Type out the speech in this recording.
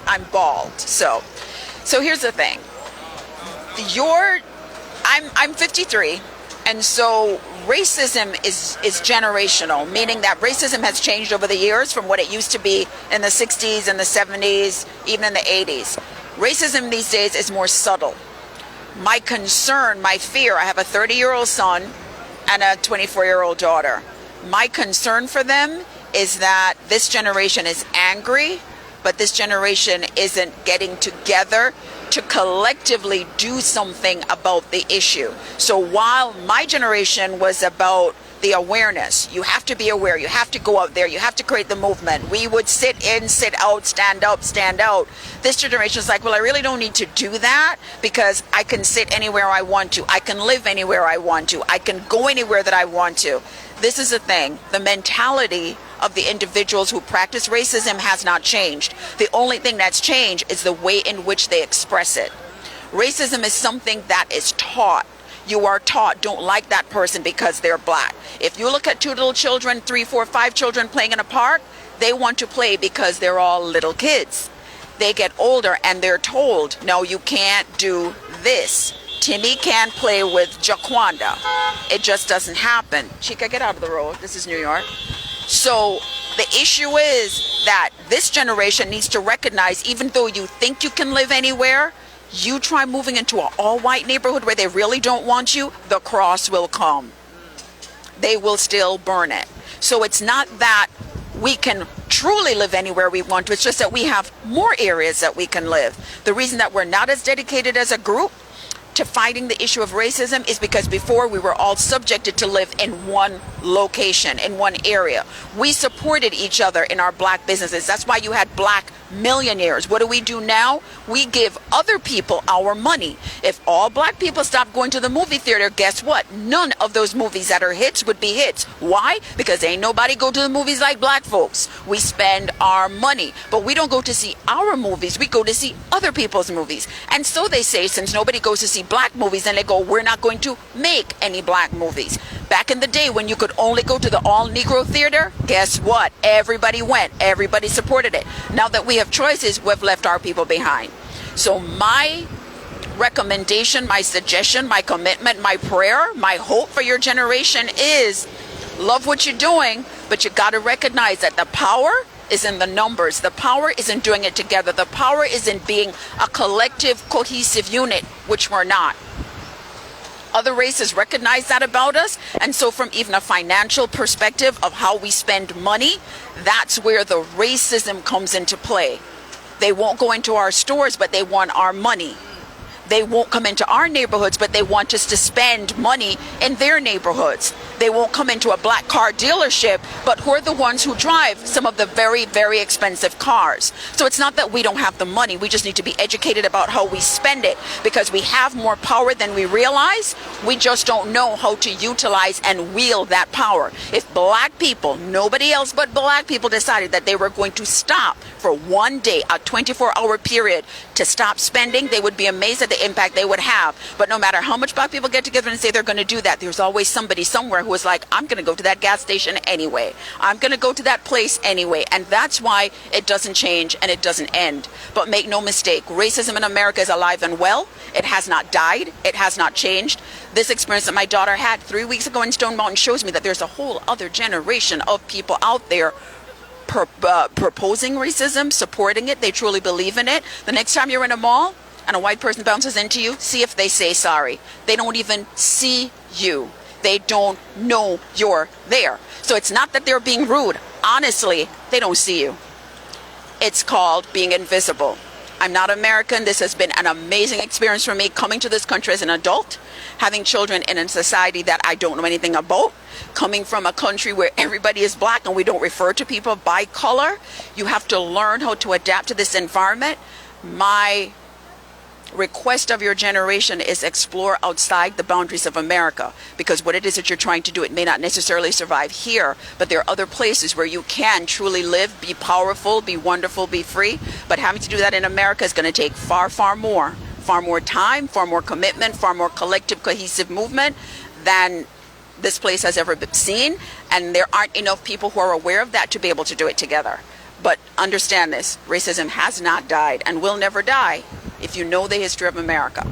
I'm bald. So here's the thing. I'm 53, and so racism is generational, meaning that racism has changed over the years from what it used to be in the 60s and the 70s, even in the 80s. Racism these days is more subtle. My concern, my fear, I have a 30-year-old son and a 24-year-old daughter. My concern for them is that this generation is angry, but this generation isn't getting together to collectively do something about the issue. So while my generation was about the awareness, you have to be aware, you have to go out there, you have to create the movement. We would sit in, sit out, stand up, stand out. This generation is like, well, I really don't need to do that because I can sit anywhere I want to. I can live anywhere I want to. I can go anywhere that I want to. This is the thing. The mentality of the individuals who practice racism has not changed. The only thing that's changed is the way in which they express it. Racism is something that is taught. You are taught, don't like that person because they're black. If you look at 2 little children, 3, 4, 5 children playing in a park, they want to play because they're all little kids. They get older and they're told, no, you can't do this. Timmy can't play with Jaquanda. It just doesn't happen. Chica, get out of the road. This is New York. So the issue is that this generation needs to recognize, even though you think you can live anywhere, you try moving into an all-white neighborhood where they really don't want you, the cross will come. They will still burn it. So it's not that we can truly live anywhere we want to. It's just that we have more areas that we can live. The reason that we're not as dedicated as a group to fighting the issue of racism is because before we were all subjected to live in one location, in one area. We supported each other in our black businesses. That's why you had black millionaires. What do we do now? We give other people our money. If all black people stopped going to the movie theater, guess what? None of those movies that are hits would be hits. Why? Because ain't nobody go to the movies like black folks. We spend our money, but we don't go to see our movies. We go to see other people's movies. And so they say, since nobody goes to see black movies, then they go, we're not going to make any black movies. Back in the day when you could only go to the all-Negro theater, guess what? Everybody went. Everybody supported it. Now that we have choices, we've left our people behind. So my recommendation, my suggestion, my commitment, my prayer, my hope for your generation is love what you're doing, but you got to recognize that the power is in the numbers. The power is in doing it together. The power is in being a collective, cohesive unit, which we're not. Other races recognize that about us, and so from even a financial perspective of how we spend money, that's where the racism comes into play. They won't go into our stores, but they want our money. They won't come into our neighborhoods, but they want us to spend money in their neighborhoods. They won't come into a black car dealership, but who are the ones who drive some of the very, very expensive cars? So it's not that we don't have the money. We just need to be educated about how we spend it because we have more power than we realize. We just don't know how to utilize and wield that power. If black people, nobody else but black people, decided that they were going to stop for one day, a 24-hour period, to stop spending, they would be amazed at the impact they would have. But no matter how much black people get together and say they're going to do that, there's always somebody somewhere who is like, I'm going to go to that gas station anyway. I'm going to go to that place anyway. And that's why it doesn't change and it doesn't end. But make no mistake, racism in America is alive and well. It has not died. It has not changed. This experience that my daughter had 3 weeks ago in Stone Mountain shows me that there's a whole other generation of people out there proposing racism, supporting it. They truly believe in it. The next time you're in a mall and a white person bounces into you, see if they say sorry. They don't even see you. They don't know you're there. So it's not that they're being rude. Honestly, they don't see you. It's called being invisible. I'm not American. This has been an amazing experience for me coming to this country as an adult, having children in a society that I don't know anything about, coming from a country where everybody is black and we don't refer to people by color. You have to learn how to adapt to this environment. My request of your generation is explore outside the boundaries of America, because what it is that you're trying to do, it may not necessarily survive here, but there are other places where you can truly live, be powerful, be wonderful, be free. But having to do that in America is going to take far more time, far more commitment, far more collective, cohesive movement than this place has ever seen. And there aren't enough people who are aware of that to be able to do it together. But understand this, racism has not died and will never die if you know the history of America.